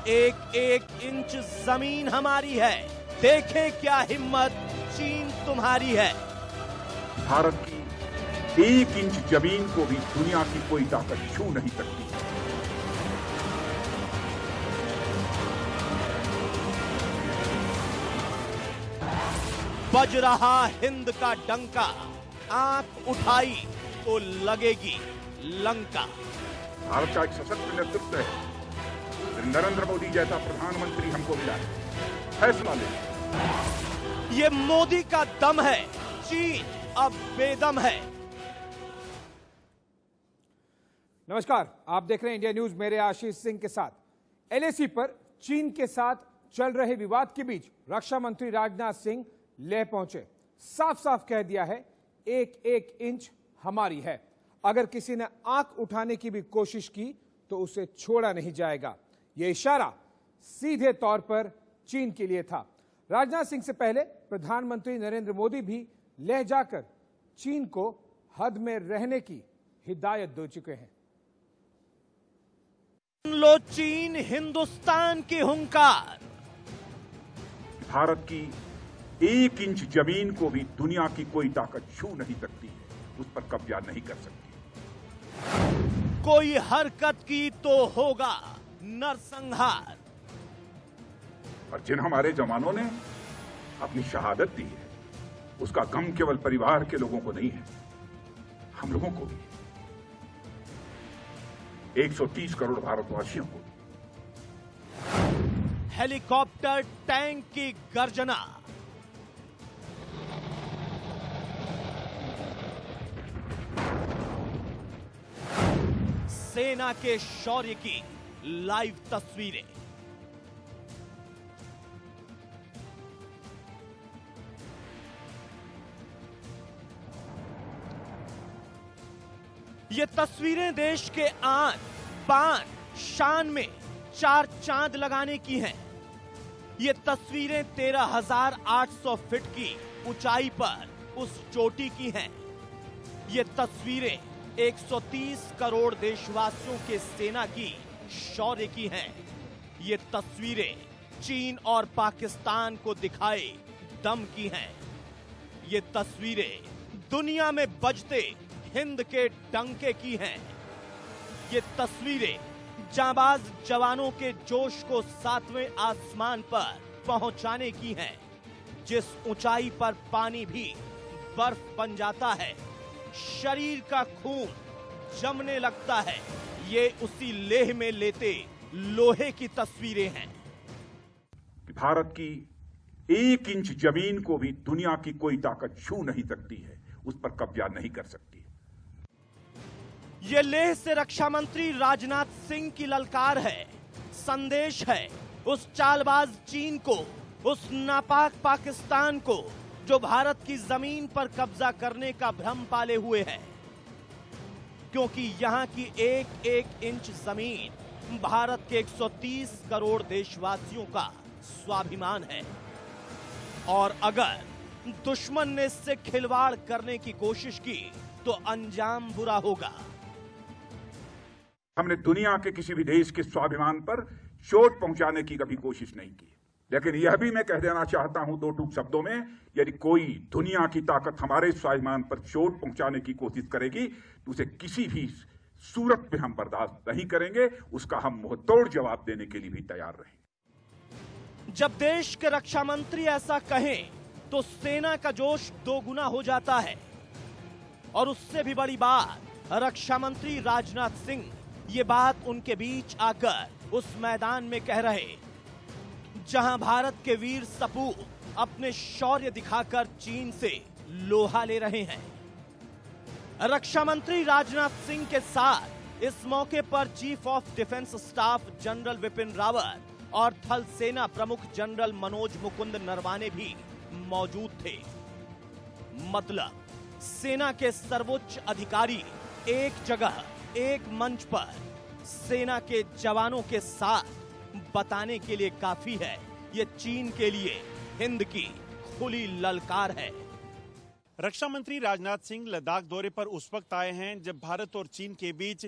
एक एक इंच जमीन हमारी है, देखें क्या हिम्मत चीन तुम्हारी है। भारत की 1 इंच जमीन को भी दुनिया की कोई ताकत छू नहीं सकती। बज रहा हिंद का डंका, आंख उठाई तो लगेगी लंका। भारत का एक सशक्त नेतृत्व है, नरेंद्र मोदी जैसा प्रधानमंत्री हमको मिला है, फैसला ले। ये मोदी का दम है, चीन अब बेदम है। नमस्कार, आप देख रहे हैं इंडिया न्यूज, मेरे आशीष सिंह के साथ। एलएसी पर चीन के साथ चल रहे विवाद के बीच रक्षा मंत्री राजनाथ सिंह लेह पहुंचे। साफ साफ कह दिया है, एक एक इंच हमारी है। अगर किसी ने आंख उठाने की भी कोशिश की तो उसे छोड़ा नहीं जाएगा। यह इशारा सीधे तौर पर चीन के लिए था। राजनाथ सिंह से पहले प्रधानमंत्री नरेंद्र मोदी भी लेह जाकर चीन को हद में रहने की हिदायत दे चुके हैं। सुन लो चीन हिंदुस्तान की हुंकार। भारत की 1 इंच जमीन को भी दुनिया की कोई ताकत छू नहीं सकती है, उस पर कब्जा नहीं कर सकती। कोई हरकत की तो होगा नरसंहार। और जिन हमारे जवानों ने अपनी शहादत दी है, उसका गम केवल परिवार के लोगों को नहीं है, हम लोगों को भी, 130 करोड़ भारतवासियों को। हेलीकॉप्टर टैंक की गर्जना, सेना के शौर्य की लाइव तस्वीरें। ये तस्वीरें देश के आन बान शान में 4 चांद लगाने की हैं। ये तस्वीरें 13,800 फीट की ऊंचाई पर उस चोटी की हैं। ये तस्वीरें 130 करोड़ देशवासियों के सेना की शौर्य की हैं। ये तस्वीरें चीन और पाकिस्तान को दिखाए दम की हैं। ये तस्वीरें दुनिया में बजते हिंद के डंके की हैं। ये तस्वीरें जांबाज जवानों के जोश को 7वें आसमान पर पहुंचाने की हैं। जिस ऊंचाई पर पानी भी बर्फ बन जाता है, शरीर का खून जमने लगता है, ये उसी लेह में लेते लोहे की तस्वीरें हैं। भारत की 1 इंच जमीन को भी दुनिया की कोई ताकत छू नहीं सकती है, उस पर कब्जा नहीं कर सकती। ये लेह से रक्षा मंत्री राजनाथ सिंह की ललकार है, संदेश है उस चालबाज चीन को, उस नापाक पाकिस्तान को जो भारत की जमीन पर कब्जा करने का भ्रम पाले हुए है। क्योंकि यहां की एक एक इंच जमीन भारत के 130 करोड़ देशवासियों का स्वाभिमान है। और अगर दुश्मन ने इससे खिलवाड़ करने की कोशिश की तो अंजाम बुरा होगा। हमने दुनिया के किसी भी देश के स्वाभिमान पर चोट पहुंचाने की कभी कोशिश नहीं की, लेकिन यह भी मैं कह देना चाहता हूं 2 टूक शब्दों में, यदि कोई दुनिया की ताकत हमारे स्वाभिमान पर चोट पहुंचाने की कोशिश करेगी तो उसे किसी भी सूरत में हम बर्दाश्त नहीं करेंगे, उसका हम मुंहतोड़ जवाब देने के लिए भी तैयार रहेंगे। जब देश के रक्षा मंत्री ऐसा कहें तो सेना का जोश 2 गुना हो जाता है। और उससे भी बड़ी बात, रक्षा मंत्री राजनाथ सिंह ये बात उनके बीच आकर उस मैदान में कह रहे जहां भारत के वीर सपूत अपने शौर्य दिखाकर चीन से लोहा ले रहे हैं। रक्षा मंत्री राजनाथ सिंह के साथ इस मौके पर chief of defence staff general Vipin Rawat और थल सेना प्रमुख जनरल मनोज मुकुंद नरवाने भी मौजूद थे। मतलब सेना के सर्वोच्च अधिकारी एक जगह एक मंच पर सेना के जवानों के साथ बताने के लिए काफी है, ये चीन के लिए हिंद की खुली ललकार है। रक्षा मंत्री राजनाथ सिंह लद्दाख दौरे पर उस वक्त आए हैं जब भारत और चीन के बीच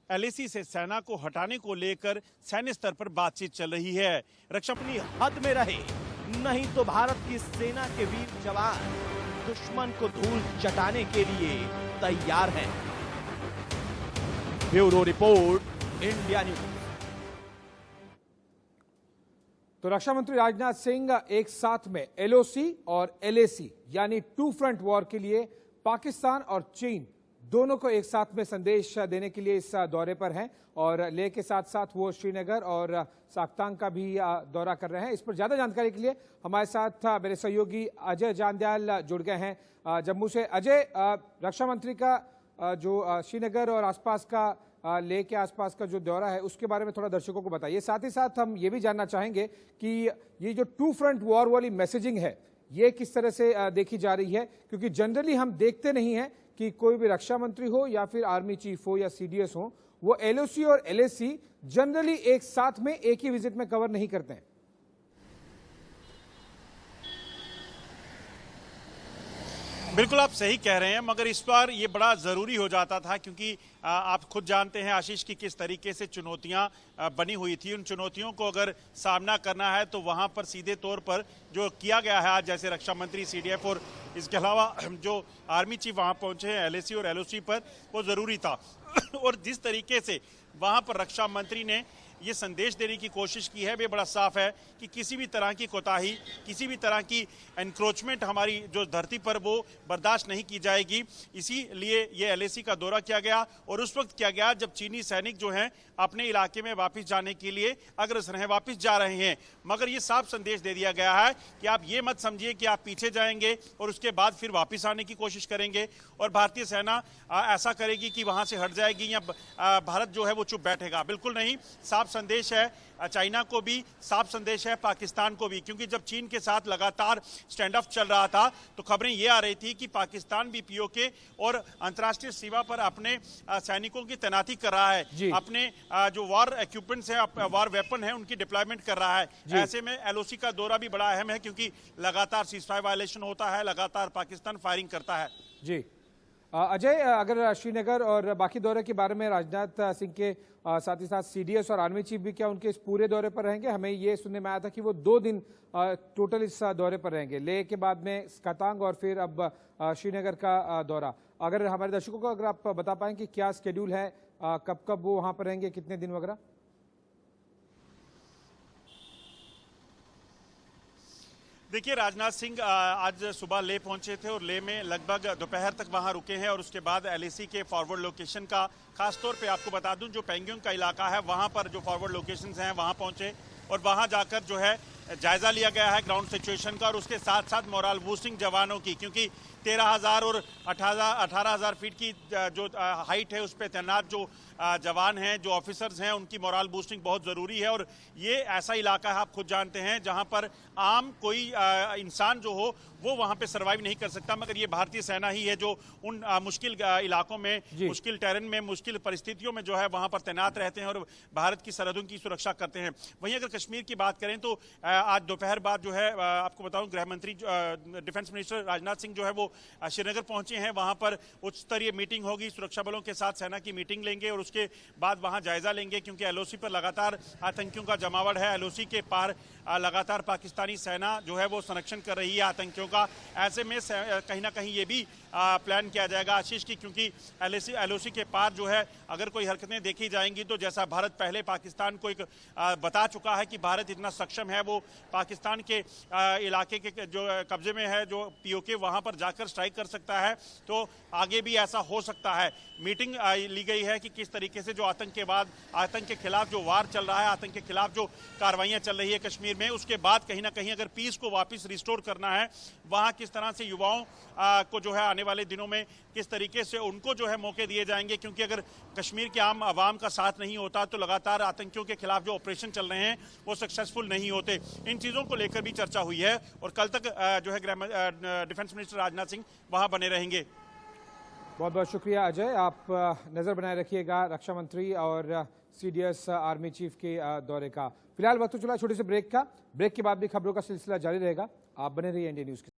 एलएसी से सेना को हटाने को लेकर सैन्य स्तर पर बातचीत चल रही है। रक्षा अपनी हद में रहे, नहीं तो भारत की सेना के वीर जवान दुश्मन को धूल चटाने के लिए तैयार हैं। Bureau report, India news. तो रक्षा मंत्री राजनाथ सिंह एक साथ में एलओसी और एलएसी यानी टू फ्रंट वॉर के लिए पाकिस्तान और चीन दोनों को एक साथ में संदेश देने के लिए इस दौरे पर हैं और लेह के साथ साथ वो श्रीनगर और साक्तांग का भी दौरा कर रहे हैं। इस पर ज्यादा जानकारी के लिए हमारे साथ मेरे सहयोगी अजय जांदयाल जुड़ गए हैं जम्मू से। अजय, रक्षा मंत्री का जो श्रीनगर और आसपास का लेह के आसपास का जो दौरा है उसके बारे में थोड़ा दर्शकों को बताइए। साथ ही साथ हम ये भी जानना चाहेंगे कि ये जो टू फ्रंट वॉर वाली मैसेजिंग है ये किस तरह से देखी जा रही है, क्योंकि जनरली हम देखते नहीं हैं कि कोई भी रक्षा मंत्री हो या फिर आर्मी चीफ हो या सीडीएस हो, वो एलओसी और एलएसी जनरली एक साथ में एक ही विजिट में कवर नहीं करते हैं। बिल्कुल आप सही कह रहे हैं, मगर इस बार ये बड़ा जरूरी हो जाता था क्योंकि आप खुद जानते हैं आशीष की किस तरीके से चुनौतियां बनी हुई थी। उन चुनौतियों को अगर सामना करना है तो वहां पर सीधे तौर पर जो किया गया है आज, जैसे रक्षा मंत्री, सीडीएफ और इसके अलावा जो आर्मी चीफ वहां पहुंचे हैं एलएसी और एलओसी पर, वो जरूरी था। और जिस तरीके से वहां पर रक्षा मंत्री ने ये संदेश देने की कोशिश की है वे बड़ा साफ है कि किसी भी तरह की कोताही, किसी भी तरह की एनक्रोचमेंट हमारी जो धरती पर वो बर्दाश्त नहीं की जाएगी। इसीलिए ये एलएसी का दौरा किया गया और उस वक्त किया गया जब चीनी सैनिक जो हैं अपने इलाके में वापस जाने के लिए अग्रसर हैं, वापस जा रहे हैं। मगर ये साफ संदेश दे दिया गया है कि आप ये मत समझिए कि आप पीछे जाएंगे और उसके बाद फिर वापस आने की कोशिश करेंगे और भारतीय सेना ऐसा करेगी कि वहां से हट जाएगी या भारत जो है वो चुप बैठेगा। बिल्कुल नहीं, साफ संदेश है चाइना को भी, साफ संदेश है पाकिस्तान को भी, क्योंकि जब चीन के साथ लगातार स्टैंड ऑफ चल रहा था तो खबरें ये आ रही थी कि पाकिस्तान भी पीओके और अंतर्राष्ट्रीय सीमा पर अपने सैनिकों की तैनाती कर रहा है, अपने जो वॉर इक्विपमेंट्स है, वॉर वेपन है, उनकी डिप्लॉयमेंट कर रहा है। ऐसे में एलओसी का दौरा भी बड़ा अहम है क्योंकि लगातार सीजफायर वायलेशन होता है, लगातार पाकिस्तान फायरिंग करता है। जी अजय, अगर श्रीनगर और बाकी दौरे के बारे में राजनाथ सिंह के साथ ही साथ सीडीएस और आर्मी चीफ भी क्या उनके इस पूरे दौरे पर रहेंगे? हमें ये सुनने में आया था कि वो 2 दिन टोटल इस दौरे पर रहेंगे, लेह के बाद में स्कातांग और फिर अब श्रीनगर का दौरा। अगर हमारे दर्शकों को अगर आप बता पाएं कि क्या स्केड्यूल है, कब कब वो वहां पर रहेंगे, कितने दिन वगैरह? देखिए, राजनाथ सिंह आज सुबह लेह पहुंचे थे और लेह में लगभग दोपहर तक वहां रुके हैं और उसके बाद एलएसी के फॉरवर्ड लोकेशन का, खासतौर पे आपको बता दूं जो पेंगोंग का इलाका है वहां पर जो फॉरवर्ड लोकेशंस हैं वहां पहुंचे और वहां जाकर जो है जायजा लिया गया है ग्राउंड सिचुएशन का और उसके साथ साथ मोरल बूस्टिंग जवानों की, क्योंकि 13,000 और 18,000 फीट की जो हाइट है उस पर तैनात जो जवान हैं, जो ऑफिसर्स हैं, उनकी मोरल बूस्टिंग बहुत ज़रूरी है। और ये ऐसा इलाका है, आप खुद जानते हैं, जहां पर आम कोई इंसान जो हो वो वहां पे सर्वाइव नहीं कर सकता, मगर ये भारतीय सेना ही है जो उन मुश्किल इलाकों में, मुश्किल टेरेन में, मुश्किल परिस्थितियों में जो है वहां पर तैनात रहते हैं और भारत की सरहदों की सुरक्षा करते हैं। वहीं अगर कश्मीर की बात करें तो आज दोपहर बाद जो है आपको बताऊं गृह मंत्री डिफेंस मिनिस्टर राजनाथ सिंह जो है वो श्रीनगर पहुंचे हैं। वहां पर उच्च स्तरीय मीटिंग होगी, सुरक्षा बलों के साथ सेना की मीटिंग लेंगे और उसके बाद वहां जायजा लेंगे, क्योंकि एलओसी पर लगातार आतंकियों का जमावड़ है। एलओसी के पार लगातार पाकिस्तानी सेना जो है वो संरक्षण कर रही है आतंकियों का। ऐसे में कहीं ना कहीं ये भी प्लान किया जाएगा आशीष की, क्योंकि एलओसी के पार जो है अगर कोई हरकतें देखी जाएंगी तो जैसा भारत पहले पाकिस्तान को एक बता चुका है कि भारत इतना सक्षम है, वो पाकिस्तान के इलाके के जो कब्जे में है, जो पीओके, वहां पर जाकर स्ट्राइक कर सकता है। तो आगे भी ऐसा हो सकता है। मीटिंग ली गई है कि किस तरीके से जो आतंक के खिलाफ जो वार चल रहा है, आतंक के खिलाफ जो कार्रवाइयां चल रही है कश्मीर में, उसके बाद कहीं ना कहीं अगर पीस को वापस रिस्टोर करना है, वहां किस तरह से युवाओं को जो है आने वाले दिनों में किस तरीके से उनको जो है मौके दिए जाएंगे, क्योंकि अगर कश्मीर के आम आवाम का साथ नहीं होता तो लगातार आतंकियों के खिलाफ जो ऑपरेशन चल रहे हैं वो सक्सेसफुल नहीं होते। इन चीज़ों को लेकर भी चर्चा हुई है और कल तक जो है डिफेंस मिनिस्टर राजनाथ सिंह वहां बने रहेंगे। बहुत बहुत शुक्रिया अजय, आप नजर बनाए रखिएगा रक्षा मंत्री और सीडीएस आर्मी चीफ के दौरे का। फिलहाल वक्त तो चला छोटे से ब्रेक का, ब्रेक के बाद भी खबरों का सिलसिला जारी रहेगा। आप बने रहिए इंडिया न्यूज के।